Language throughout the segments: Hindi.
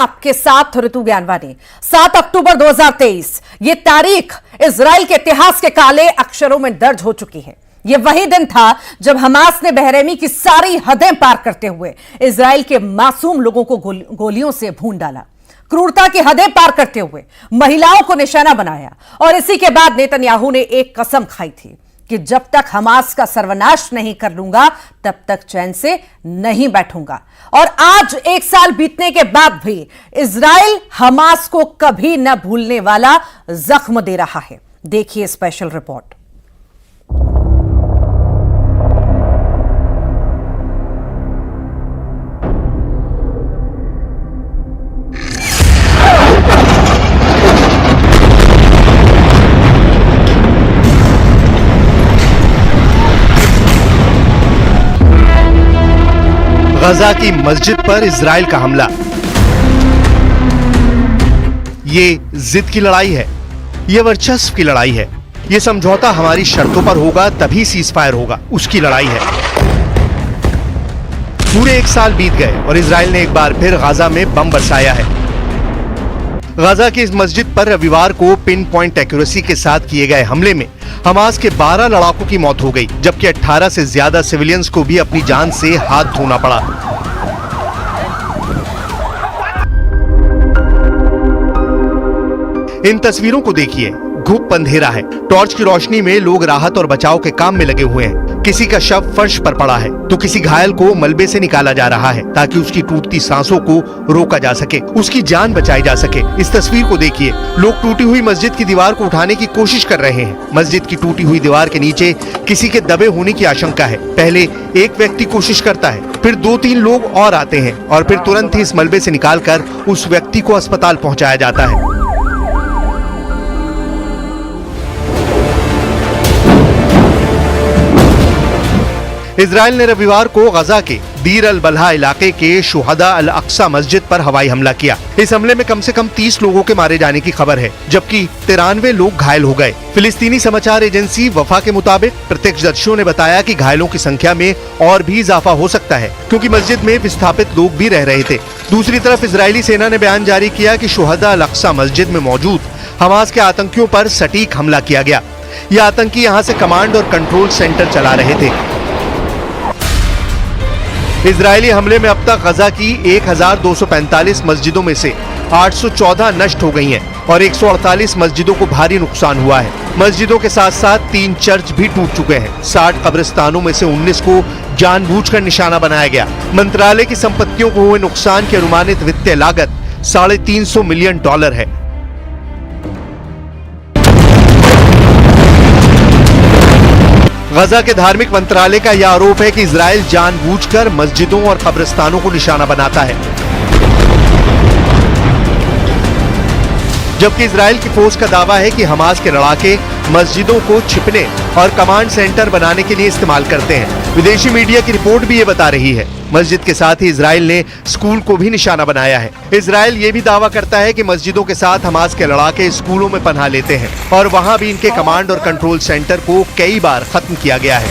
आपके साथ ऋतु ज्ञानवानी। 7 अक्टूबर 2023 ये तारीख इजराइल के इतिहास के काले अक्षरों में दर्ज हो चुकी है। ये वही दिन था जब हमास ने बहरहमी की सारी हदें पार करते हुए इजराइल के मासूम लोगों को गोलियों से भून डाला, क्रूरता की हदें पार करते हुए महिलाओं को निशाना बनाया। और इसी के बाद नेतन्याहू ने एक कसम खाई थी कि जब तक हमास का सर्वनाश नहीं कर लूंगा तब तक चैन से नहीं बैठूंगा। और आज 1 साल बीतने के बाद भी इजराइल हमास को कभी न भूलने वाला जख्म दे रहा है। देखिए स्पेशल रिपोर्ट। गजा की मस्जिद पर इजराइल का हमला। ये जिद की लड़ाई है, ये वर्चस्व की लड़ाई है। ये समझौता हमारी शर्तों पर होगा तभी सीजफायर होगा, उसकी लड़ाई है। पूरे 1 साल बीत गए और इजराइल ने एक बार फिर गजा में बम बरसाया है। गजा की इस मस्जिद पर रविवार को पिन पॉइंट एक्यूरेसी के साथ किए गए हमले में हमास के 12 लड़ाकों की मौत हो गई, जबकि 18 से ज्यादा सिविलियंस को भी अपनी जान से हाथ धोना पड़ा। इन तस्वीरों को देखिए, घुप अंधेरा है, टॉर्च की रोशनी में लोग राहत और बचाव के काम में लगे हुए हैं। किसी का शव फर्श पर पड़ा है तो किसी घायल को मलबे से निकाला जा रहा है ताकि उसकी टूटती सांसों को रोका जा सके, उसकी जान बचाई जा सके। इस तस्वीर को देखिए, लोग टूटी हुई मस्जिद की दीवार को उठाने की कोशिश कर रहे हैं। मस्जिद की टूटी हुई दीवार के नीचे किसी के दबे होने की आशंका है। पहले एक व्यक्ति कोशिश करता है, फिर 2-3 लोग और आते हैं और फिर तुरंत ही इस मलबे से निकालकर उस व्यक्ति को अस्पताल पहुंचाया जाता है। इजराइल ने रविवार को गजा के दीर अल बलहा इलाके के शुहदा अल अक्सा मस्जिद पर हवाई हमला किया। इस हमले में कम से कम 30 लोगों के मारे जाने की खबर है, जबकि 93 लोग घायल हो गए। फिलिस्तीनी समाचार एजेंसी वफा के मुताबिक प्रत्यक्षदर्शियों ने बताया कि घायलों की संख्या में और भी इजाफा हो सकता है, क्योंकि मस्जिद में विस्थापित लोग भी रह रहे थे। दूसरी तरफ इजरायली सेना ने बयान जारी किया कि शुहदा अल अक्सा मस्जिद में मौजूद हमास के आतंकियों पर सटीक हमला किया गया। ये आतंकी यहाँ से कमांड और कंट्रोल सेंटर चला रहे थे। इजरायली हमले में अब तक गजा की 1245 मस्जिदों में से 814 नष्ट हो गई हैं और 148 मस्जिदों को भारी नुकसान हुआ है। मस्जिदों के साथ साथ 3 चर्च भी टूट चुके हैं। 60 कब्रिस्तानों में से 19 को जानबूझकर निशाना बनाया गया। मंत्रालय की संपत्तियों को हुए नुकसान की अनुमानित वित्तीय लागत $350 मिलियन है। गजा के धार्मिक मंत्रालय का यह आरोप है कि इजराइल जानबूझकर मस्जिदों और कब्रिस्तानों को निशाना बनाता है, जबकि इजराइल की फौज का दावा है कि हमास के लड़ाके मस्जिदों को छिपने और कमांड सेंटर बनाने के लिए इस्तेमाल करते हैं। विदेशी मीडिया की रिपोर्ट भी ये बता रही है। मस्जिद के साथ ही इजराइल ने स्कूल को भी निशाना बनाया है। इजराइल ये भी दावा करता है कि मस्जिदों के साथ हमास के लड़ाके स्कूलों में पनाह लेते हैं और वहां भी इनके कमांड और कंट्रोल सेंटर को कई बार खत्म किया गया है।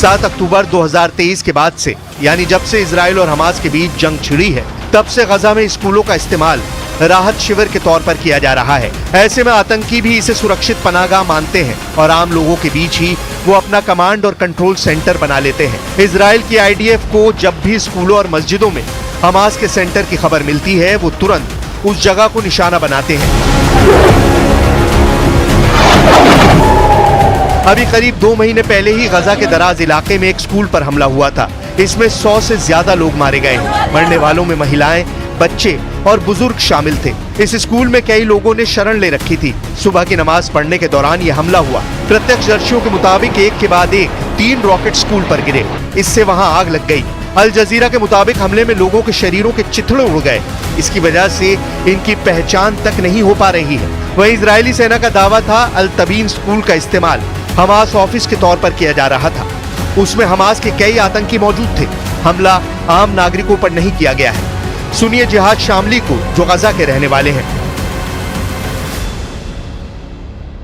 7 अक्टूबर 2023 के बाद से, यानी जब से इजराइल और हमास के बीच जंग छिड़ी है, तब से गजा में स्कूलों का इस्तेमाल राहत शिविर के तौर पर किया जा रहा है। ऐसे में आतंकी भी इसे सुरक्षित पनाहगाह मानते हैं और आम लोगों के बीच ही वो अपना कमांड और कंट्रोल सेंटर बना लेते हैं। इजराइल की IDF को जब भी स्कूलों और मस्जिदों में हमास के सेंटर की खबर मिलती है, वो तुरंत उस जगह को निशाना बनाते हैं। अभी करीब 2 महीने पहले ही गजा के दराज इलाके में एक स्कूल पर हमला हुआ था। इसमें 100 से ज्यादा लोग मारे गए हैं। मरने वालों में महिलाएं, बच्चे और बुजुर्ग शामिल थे। इस स्कूल में कई लोगों ने शरण ले रखी थी। सुबह की नमाज पढ़ने के दौरान यह हमला हुआ। प्रत्यक्षदर्शियों के मुताबिक एक के बाद एक 3 रॉकेट स्कूल पर गिरे। इससे वहां आग लग गई। अल जजीरा के मुताबिक हमले में लोगों के शरीरों के चिथड़े उड़ गए। इसकी वजह से इनकी पहचान तक नहीं हो पा रही है। वहीं इजरायली सेना का दावा था अल तबीन स्कूल का इस्तेमाल हमास ऑफिस के तौर पर किया जा रहा था। उसमें हमास के कई आतंकी मौजूद थे। हमला आम नागरिकों पर नहीं किया गया है। सुनिए जिहाद शामली को, जो गजा के रहने वाले हैं।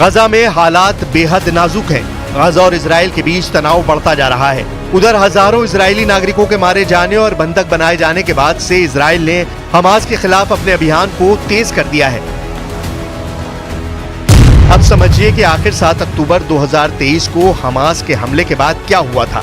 गजा में हालात बेहद नाजुक हैं। गजा और इजराइल के बीच तनाव बढ़ता जा रहा है। उधर हजारों इजरायली नागरिकों के मारे जाने और बंधक बनाए जाने के बाद से इजराइल ने हमास के खिलाफ अपने अभियान को तेज कर दिया है। अब समझिए कि आखिर 7 अक्टूबर 2023 को हमास के हमले के बाद क्या हुआ था।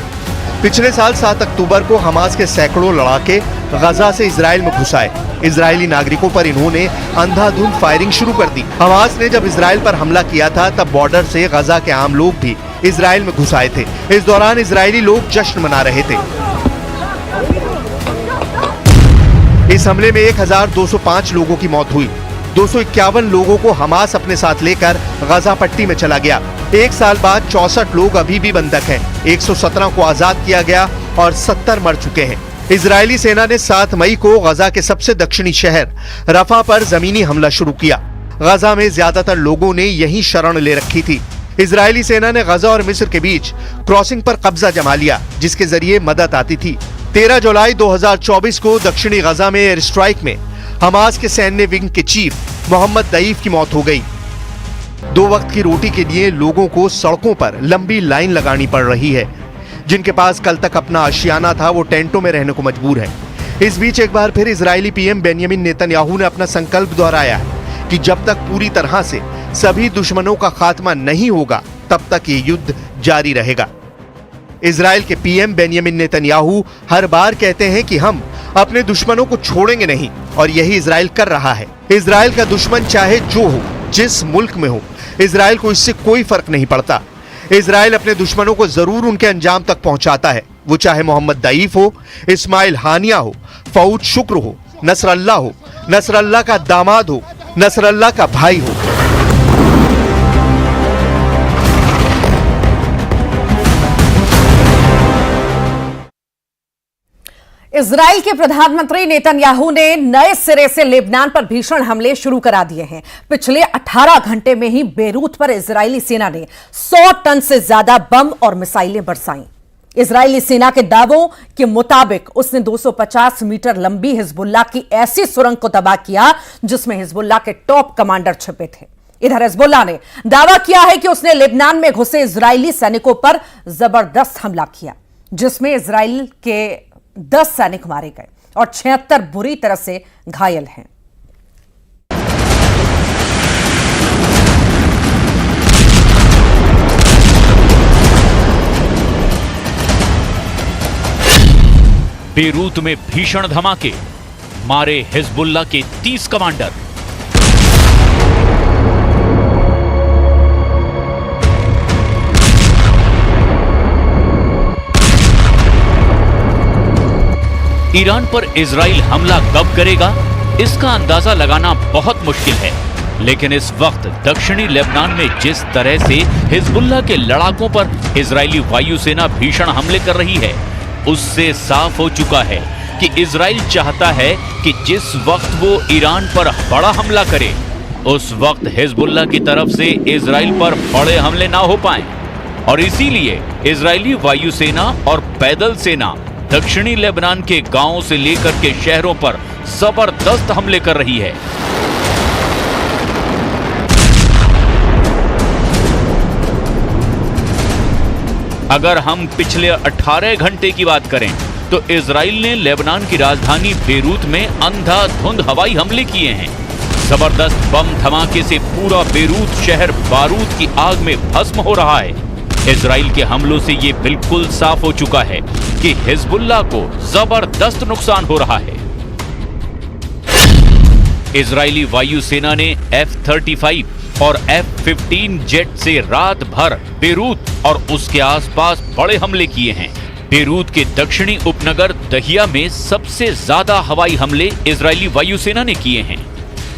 पिछले साल 7 अक्टूबर को हमास के सैकड़ों लड़ाके गजा से इजराइल में घुस आए। इजरायली नागरिकों पर इन्होंने अंधाधुंध फायरिंग शुरू कर दी। हमास ने जब इजराइल पर हमला किया था तब बॉर्डर से गजा के आम लोग भी इजराइल में घुस आए थे। इस दौरान इजरायली लोग जश्न मना रहे थे। इस हमले में 1205 लोगों की मौत हुई। 251 लोगों को हमास अपने साथ लेकर गजा पट्टी में चला गया। एक साल बाद 64 लोग अभी भी बंधक हैं। 117 को आजाद किया गया और 70 मर चुके हैं। इजरायली सेना ने 7 मई को गजा के सबसे दक्षिणी शहर रफा पर जमीनी हमला शुरू किया। गजा में ज्यादातर लोगों ने यहीं शरण ले रखी थी। इजरायली सेना ने गजा और मिस्र के बीच क्रॉसिंग पर कब्जा जमा लिया, जिसके जरिए मदद आती थी। 13 जुलाई 2024 को दक्षिणी गजा में एयर स्ट्राइक में हमास के सैन्य विंग के चीफ मोहम्मद दईफ की मौत हो गई। 2 वक्त की रोटी के लिए लोगों को सड़कों पर लंबी लाइन लगानी पड़ रही है। जिनके पास कल तक अपना आशियाना था वो टेंटों में रहने को मजबूर है। इस बीच एक बार फिर इजरायली पीएम बेंयामिन नेतन्याहू ने अपना संकल्प दोहराया है कि जब तक पूरी तरह से सभी दुश्मनों का खात्मा नहीं होगा तब तक ये युद्ध जारी रहेगा। इजराइल के पीएम बेंयामिन नेतन्याहू हर बार कहते हैं कि हम अपने दुश्मनों को छोड़ेंगे नहीं, और यही इजराइल कर रहा है। इजराइल का दुश्मन चाहे जो हो, जिस मुल्क में हो, इजराइल को इससे कोई फर्क नहीं पड़ता। इजराइल अपने दुश्मनों को जरूर उनके अंजाम तक पहुंचाता है, वो चाहे मोहम्मद दईफ हो, इस्माइल हानिया हो, फऊद शुक्र हो, नसरल्लाह का दामाद हो, नसरल्लाह का भाई हो। इजराइल के प्रधानमंत्री नेतन्याहू ने नए सिरे से लेबनान पर भीषण हमले शुरू करा दिए हैं। पिछले 18 घंटे में ही बेरूत पर इजरायली सेना ने 100 टन से ज्यादा बम और मिसाइलें बरसाईं। इजरायली सेना के दावों के मुताबिक उसने 250 मीटर लंबी हिजबुल्लाह की ऐसी सुरंग को तबाह किया जिसमें हिजबुल्लाह के टॉप कमांडर छिपे थे। इधर हिजबुल्लाह ने दावा किया है कि उसने लेबनान में घुसे इजरायली सैनिकों पर जबरदस्त हमला किया, जिसमें इजराइल के 10 सैनिक मारे गए और 76 बुरी तरह से घायल हैं। बेरूत में भीषण धमाके, मारे हिजबुल्लाह के 30 कमांडर। ईरान पर इजराइल हमला कब करेगा, इसका अंदाजा लगाना बहुत मुश्किल है। लेकिन इस वक्त दक्षिणी लेबनान में जिस तरह से हिजबुल्लाह के लड़ाकों पर इजरायली वायुसेना भीषण हमले कर रही है, उससे साफ हो चुका है कि इजराइल चाहता है कि जिस वक्त वो ईरान पर बड़ा हमला करे, उस वक्त हिजबुल्लाह की तरफ से इजराइल पर बड़े हमले ना हो पाएं। और इसीलिए इजरायली वायुसेना और पैदल सेना दक्षिणी लेबनान के गांवों से लेकर के शहरों पर जबरदस्त हमले कर रही है। अगर हम पिछले 18 घंटे की बात करें तो इजराइल ने लेबनान की राजधानी बेरूत में अंधाधुंध हवाई हमले किए हैं। जबरदस्त बम धमाके से पूरा बेरूत शहर बारूद की आग में भस्म हो रहा है। इजराइल के हमलों से ये बिल्कुल साफ हो चुका है कि हिजबुल्लाह को जबरदस्त नुकसान हो रहा है। इजरायली वायुसेना ने F-35 और F-15 जेट से रात भर बेरूत और उसके आसपास बड़े हमले किए हैं। बेरूत के दक्षिणी उपनगर दहिया में सबसे ज्यादा हवाई हमले इजरायली वायुसेना ने किए हैं।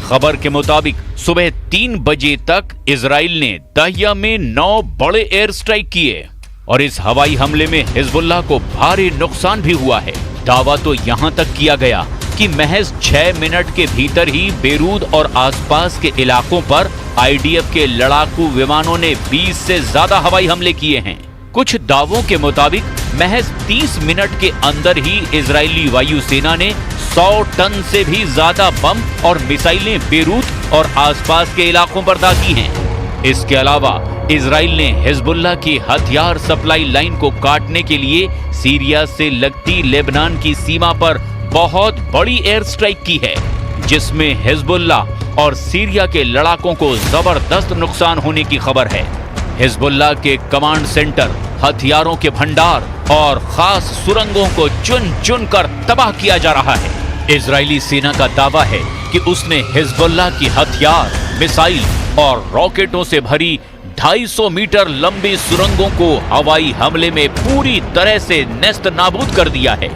खबर के मुताबिक सुबह 3 बजे तक इजराइल ने दहिया में 9 बड़े एयर स्ट्राइक किए और इस हवाई हमले में हिजबुल्लाह को भारी नुकसान भी हुआ है। दावा तो यहां तक किया गया कि महज 6 मिनट के भीतर ही बेरूत और आसपास के इलाकों पर आईडीएफ के लड़ाकू विमानों ने 20 से ज्यादा हवाई हमले किए हैं। कुछ दावों के मुताबिक महज 30 मिनट के अंदर ही इजरायली वायुसेना ने 100 टन से भी ज्यादा बम और मिसाइलें बेरूत और आसपास के इलाकों पर दागी हैं। इसके अलावा इजराइल ने हिजबुल्लाह की हथियार सप्लाई लाइन को काटने के लिए सीरिया से लगती लेबनान की सीमा पर बहुत बड़ी एयर स्ट्राइक की है, जिसमें हिजबुल्लाह और सीरिया के लड़ाकों को जबरदस्त नुकसान होने की खबर है। हिजबुल्लाह के कमांड सेंटर, हथियारों के भंडार और खास सुरंगों को चुन चुन कर तबाह किया जा रहा है। इजरायली सेना का दावा है कि उसने हिजबुल्लाह की हथियार, मिसाइल और रॉकेटों से भरी 250 मीटर लंबी सुरंगों को हवाई हमले में पूरी तरह से नेस्त नाबूद कर दिया है।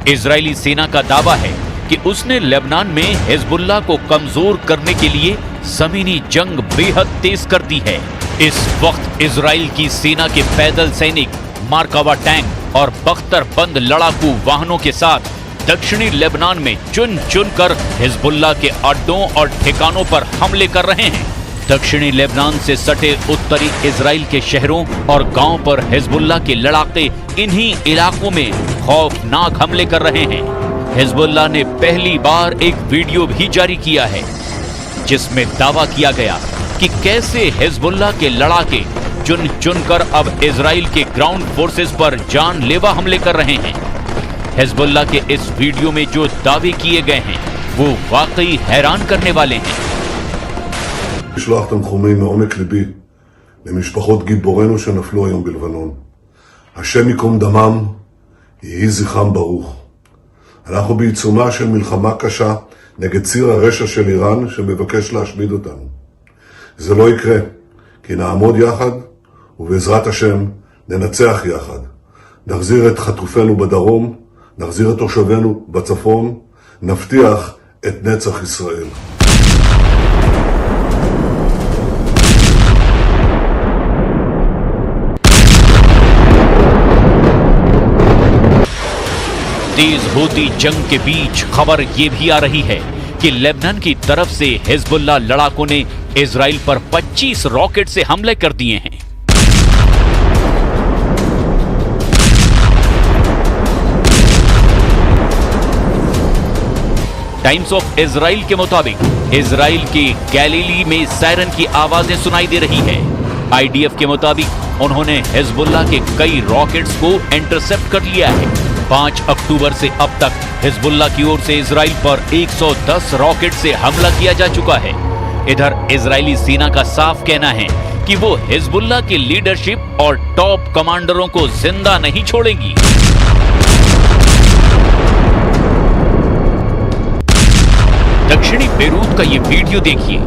इजरायली सेना का दावा है कि उसने लेबनान में हिजबुल्लाह को कमजोर करने के लिए जमीनी जंग बेहद तेज कर दी है। इस वक्त इजराइल की सेना के पैदल सैनिक, मार्कावा टैंक और बख्तरबंद लड़ाकू वाहनों के साथ दक्षिणी लेबनान में चुन चुन कर हिजबुल्लाह के अड्डों और ठिकानों पर हमले कर रहे हैं। दक्षिणी लेबनान से सटे उत्तरी इजराइल के शहरों और गांव पर हिजबुल्लाह के लड़ाके इन्हीं इलाकों में खौफनाक हमले कर रहे हैं। हिजबुल्लाह ने पहली बार एक वीडियो भी जारी किया है, जिसमें दावा किया गया कि कैसे हिजबुल्लाह के लड़ाके चुन चुन कर अब इजराइल के ग्राउंड फोर्सेस पर जानलेवा हमले कर रहे हैं। हिजबुल्लाह के इस वीडियो में जो दावे किए गए हैं वो वाकई हैरान करने वाले हैं। לשלוח תנחומים מעומק ליבי למשפחות גיבורינו שנפלו היום בלבנון. השם ייקום דמם, יהי זכרם ברוך. אנחנו בעיצומה של מלחמה קשה נגד ציר הרשע של איראן שמבקש להשמיד אותנו. זה לא יקרה, כי נעמוד יחד ובעזרת השם ננצח יחד. נחזיר את חטופינו בדרום, נחזיר את תושבינו בצפון, נבטיח את נצח ישראל. तेज होती जंग के बीच खबर ये भी आ रही है कि लेबनान की तरफ से हिजबुल्लाह लड़ाकों ने इजराइल पर 25 रॉकेट से हमले कर दिए हैं। टाइम्स ऑफ इजराइल के मुताबिक इजराइल के गैलीली में सायरन की आवाजें सुनाई दे रही है। आईडीएफ के मुताबिक उन्होंने हिजबुल्लाह के कई रॉकेट्स को इंटरसेप्ट कर लिया है। 5 अक्टूबर से अब तक हिजबुल्लाह की ओर से इजराइल पर 110 रॉकेट से हमला किया जा चुका है। इधर इजरायली सेना का साफ कहना है कि वो हिजबुल्लाह की लीडरशिप और टॉप कमांडरों को जिंदा नहीं छोड़ेगी। दक्षिणी बेरूत का ये वीडियो देखिए।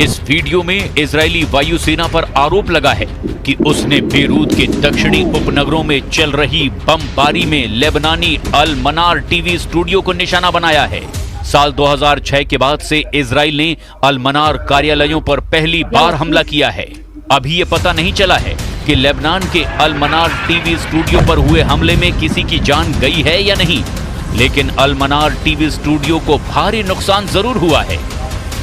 इस वीडियो में इजरायली वायुसेना पर आरोप लगा है कि उसने बेरूत के दक्षिणी उपनगरों में चल रही बमबारी में लेबनानी अल मनार टीवी स्टूडियो को निशाना बनाया है। साल 2006 के बाद से इजराइल ने अल मनार कार्यालयों पर पहली बार हमला किया है। अभी ये पता नहीं चला है कि लेबनान के अल मनार टीवी स्टूडियो पर हुए हमले में किसी की जान गई है या नहीं, लेकिन अल मनार टीवी स्टूडियो को भारी नुकसान जरूर हुआ है।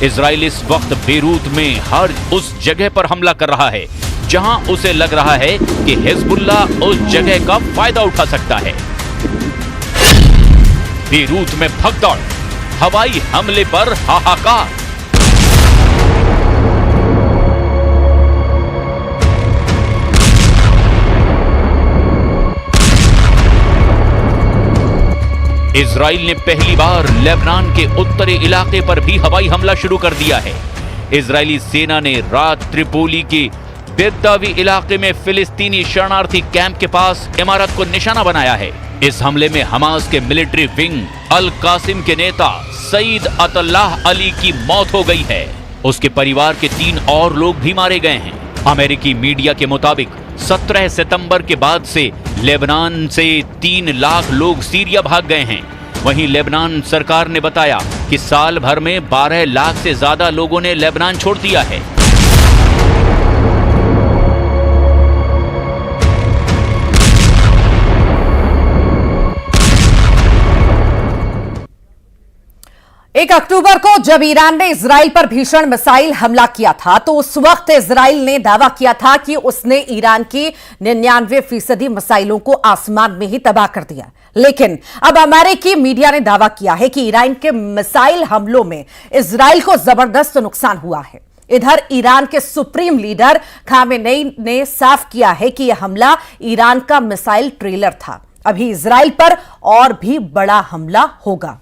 इजराइल इस वक्त बेरूत में हर उस जगह पर हमला कर रहा है जहां उसे लग रहा है कि हिजबुल्लाह उस जगह का फायदा उठा सकता है। बेरूत में भगदड़, हवाई हमले पर हाहाकार। इजराइल ने पहली बार लेबनान के उत्तरी इलाके पर भी हवाई हमला शुरू कर दिया है। इजरायली सेना ने रात त्रिपोली के बेदावी इलाके में फिलिस्तीनी शरणार्थी कैंप के पास इमारत को निशाना बनाया है। इस हमले में हमास के मिलिट्री विंग अल कासिम के नेता सईद अतल्लाह अली की मौत हो गई है। उसके परिवार के 3 और लोग भी मारे गए हैं। अमेरिकी मीडिया के मुताबिक 17 सितंबर के बाद से लेबनान से 3 लाख लोग सीरिया भाग गए हैं। वहीं लेबनान सरकार ने बताया कि साल भर में 12 लाख से ज्यादा लोगों ने लेबनान छोड़ दिया है। एक अक्टूबर को जब ईरान ने इजराइल पर भीषण मिसाइल हमला किया था तो उस वक्त इजराइल ने दावा किया था कि उसने ईरान की 99% मिसाइलों को आसमान में ही तबाह कर दिया। लेकिन अब अमेरिकी मीडिया ने दावा किया है कि ईरान के मिसाइल हमलों में इजराइल को जबरदस्त नुकसान हुआ है। इधर ईरान के सुप्रीम लीडर खामेनेई ने साफ किया है कि यह हमला ईरान का मिसाइल ट्रेलर था। अभी इजराइल पर और भी बड़ा हमला होगा।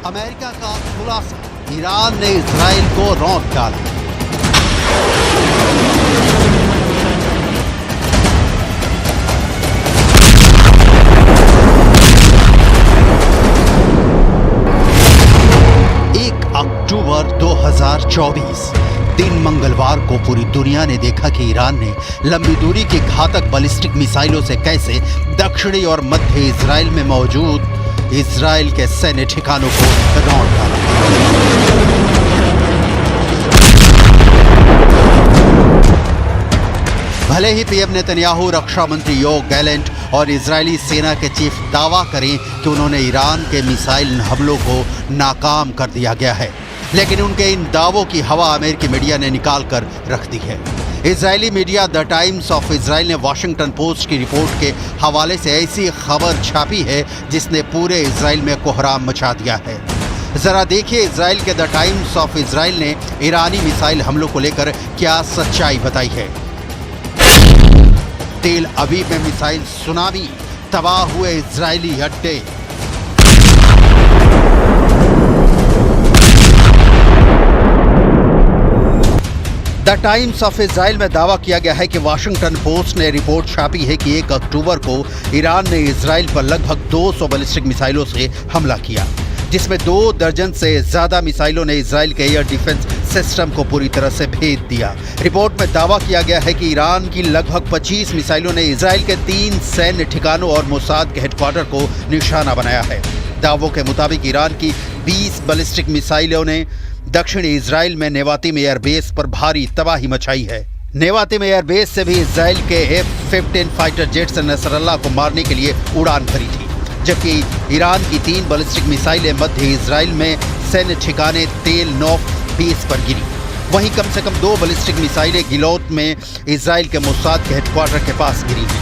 अमेरिका का खुलासा, ईरान ने इजराइल को रौंद डाला। अक्टूबर 2024 दिन मंगलवार को पूरी दुनिया ने देखा कि ईरान ने लंबी दूरी की घातक बैलिस्टिक मिसाइलों से कैसे दक्षिणी और मध्य इजराइल में मौजूद इजराइल के सैन्य ठिकानों को रौंद डाला। भले ही पीएम नेतन्याहू, रक्षा मंत्री योव गैलेंट और इजरायली सेना के चीफ दावा करें कि उन्होंने ईरान के मिसाइल हमलों को नाकाम कर दिया गया है, लेकिन उनके इन दावों की हवा अमेरिकी मीडिया ने निकाल कर रख दी है। Israeli media the times of Israel ने वॉशिंगटन पोस्ट की रिपोर्ट के हवाले से ऐसी खबर छापी है जिसने पूरे इजराइल में कोहराम मचा दिया है। जरा देखिए इजराइल के द टाइम्स ऑफ इजराइल ने ईरानी मिसाइल हमलों को लेकर क्या सच्चाई बताई है। तेल अवीव में मिसाइल सुनामी, तबाह हुए इजरायली अड्डे। द टाइम्स ऑफ इजराइल में दावा किया गया है कि वाशिंगटन पोस्ट ने रिपोर्ट छापी है कि 1 अक्टूबर को ईरान ने इजराइल पर लगभग 200 बैलिस्टिक मिसाइलों से हमला किया, जिसमें 2 दर्जन से ज्यादा मिसाइलों ने इजराइल के एयर डिफेंस सिस्टम को पूरी तरह से भेद दिया। रिपोर्ट में दावा किया गया है कि ईरान की लगभग 25 मिसाइलों ने इजराइल के 3 सैन्य ठिकानों और मोसाद के हेडक्वार्टर को निशाना बनाया है। दावों के मुताबिक ईरान की 20 बैलिस्टिक मिसाइलों ने दक्षिणी इजराइल में नेवातिम एयरबेस पर भारी तबाही मचाई है। नेवातिम एयरबेस से भी इजराइल के F-15 फाइटर जेट्स ने नसरल्लाह को मारने के लिए उड़ान भरी थी, जबकि ईरान की 3 बैलिस्टिक मिसाइलें मध्य इजराइल में सैन्य ठिकाने तेल नोफ बेस पर गिरी। वहीं कम से कम 2 बैलिस्टिक मिसाइलें गिलोत में इजराइल के मोसाद के हेडक्वार्टर के पास गिरी हैं।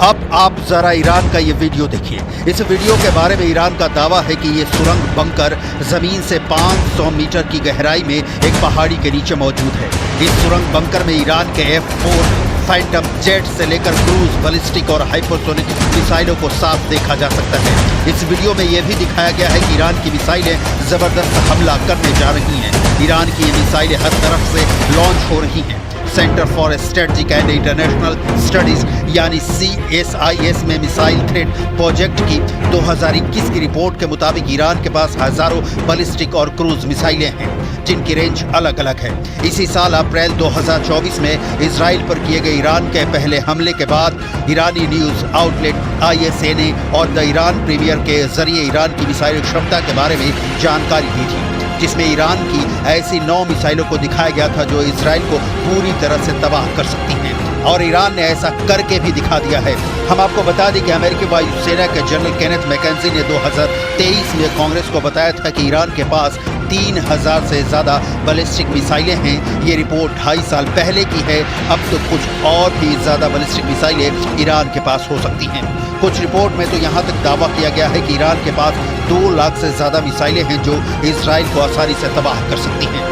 अब आप जरा ईरान का ये वीडियो देखिए। इस वीडियो के बारे में ईरान का दावा है कि ये सुरंग बंकर जमीन से 500 मीटर की गहराई में एक पहाड़ी के नीचे मौजूद है। इस सुरंग बंकर में ईरान के F-4 फैंटम जेट से लेकर क्रूज, बैलिस्टिक और हाइपरसोनिक मिसाइलों को साफ देखा जा सकता है। इस वीडियो में यह भी दिखाया गया है कि ईरान की मिसाइलें जबरदस्त हमला करने जा रही हैं। ईरान की ये मिसाइलें हर तरफ से लॉन्च हो रही हैं। Centre for strategic and international studies यानी CSIS में मिसाइल थ्रेट प्रोजेक्ट की 2021 की रिपोर्ट के मुताबिक ईरान के पास हजारों बैलिस्टिक और क्रूज मिसाइलें हैं जिनकी रेंज अलग अलग है। इसी साल अप्रैल 2024 में इजराइल पर किए गए ईरान के पहले हमले के बाद ईरानी न्यूज आउटलेट ISNA और द ईरान प्रीमियर के जरिए ईरान की मिसाइल क्षमता के बारे में जानकारी दी थी, जिसमें ईरान की ऐसी 9 मिसाइलों को दिखाया गया था जो इजराइल को पूरी तरह से तबाह कर सकती हैं, और ईरान ने ऐसा करके भी दिखा दिया है। हम आपको बता दें कि अमेरिकी वायुसेना के जनरल केनेथ मैकेंजी ने 2023 में कांग्रेस को बताया था कि ईरान के पास 3000 से ज़्यादा बैलिस्टिक मिसाइलें हैं। ये रिपोर्ट 2.5 साल पहले की है। अब तो कुछ और भी ज़्यादा बैलिस्टिक मिसाइलें ईरान के पास हो सकती हैं। कुछ रिपोर्ट में तो यहाँ तक दावा किया गया है कि ईरान के पास 2 लाख से ज़्यादा मिसाइलें हैं जो इजराइल को आसानी से तबाह कर सकती हैं।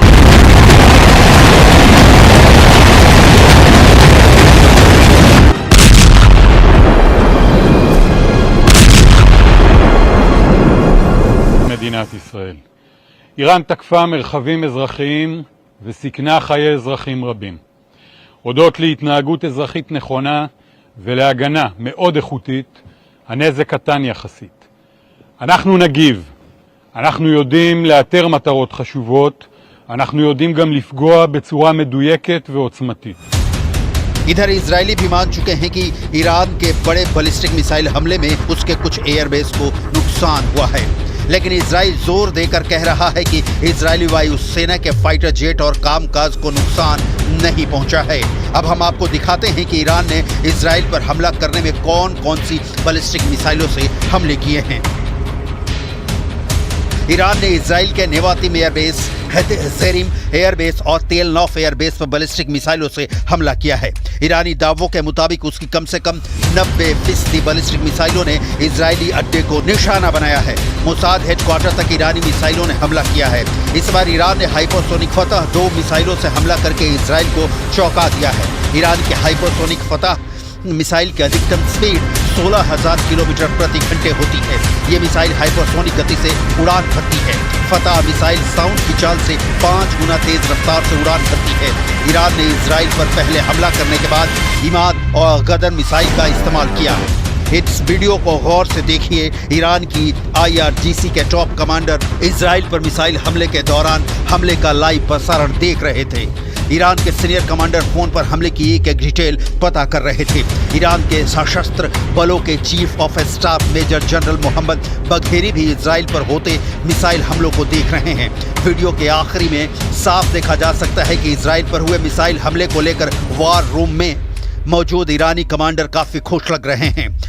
מדינת ישראל. איראן תקפה מרחבים אזרחיים וסיכנה חיי אזרחים רבים. הודות להתנהגות אזרחית נכונה ולהגנה מאוד איכותית, הנזק קטן יחסית. אנחנו נגיב. אנחנו יודעים לאתר מטרות חשובות, אנחנו יודעים גם לפגוע בצורה מדויקת ועוצמתית. इधर इजरायली भी मान चुके हैं कि ईरान के बड़े बैलिस्टिक मिसाइल हमले में उसके कुछ एयरबेस को नुकसान हुआ है, लेकिन इजराइल जोर देकर कह रहा है कि इजरायली वायुसेना के फाइटर जेट और कामकाज को नुकसान नहीं पहुंचा है। अब हम आपको दिखाते हैं कि ईरान ने इजराइल पर हमला करने में कौन कौन सी बैलिस्टिक मिसाइलों से हमले किए हैं। ईरान ने इजराइल के नेवातिम एयरबेस, हेज़ेरिम एयरबेस और तेल नौफ एयरबेस पर बैलिस्टिक मिसाइलों से हमला किया है। ईरानी दावों के मुताबिक उसकी कम से कम 90% बैलिस्टिक मिसाइलों ने इजरायली अड्डे को निशाना बनाया है। मोसाद हेडक्वार्टर तक ईरानी मिसाइलों ने हमला किया है। इस बार ईरान ने हाइपरसोनिक फतह 2 मिसाइलों से हमला करके इजराइल को चौंका दिया है। ईरान के हाइपरसोनिक फतह मिसाइल की अधिकतम स्पीड 16,000 किलोमीटर प्रति घंटे होती है। ये मिसाइल हाइपरसोनिक गति से उड़ान भरती है। फतह मिसाइल साउंड की चाल से 5 गुना तेज रफ्तार से उड़ान भरती है। ईरान ने इजराइल पर पहले हमला करने के बाद इमाद और गदर मिसाइल का इस्तेमाल किया। इस वीडियो को गौर से देखिए। ईरान की IRGC के टॉप कमांडर इजराइल पर मिसाइल हमले के दौरान हमले का लाइव प्रसारण देख रहे थे। ईरान के सीनियर कमांडर फोन पर हमले की एक डिटेल पता कर रहे थे। ईरान के सशस्त्र बलों के chief of staff major general Mohammad Bagheri भी इजराइल पर होते मिसाइल हमलों को देख रहे हैं। वीडियो के आखिरी में साफ देखा जा सकता है कि इजराइल पर हुए मिसाइल हमले को लेकर वार रूम में मौजूद ईरानी कमांडर काफी खुश लग रहे हैं।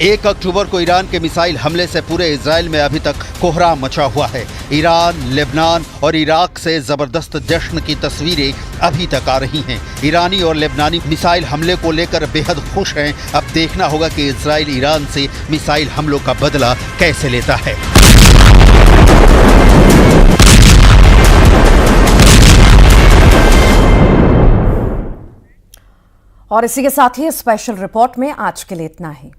1 अक्टूबर को ईरान के मिसाइल हमले से पूरे इजराइल में अभी तक कोहराम मचा हुआ है। ईरान, लेबनान और इराक से जबरदस्त जश्न की तस्वीरें अभी तक आ रही हैं। ईरानी और लेबनानी मिसाइल हमले को लेकर बेहद खुश हैं। अब देखना होगा कि इजराइल ईरान से मिसाइल हमलों का बदला कैसे लेता है। और इसी के साथ ही स्पेशल रिपोर्ट में आज के लिए इतना ही।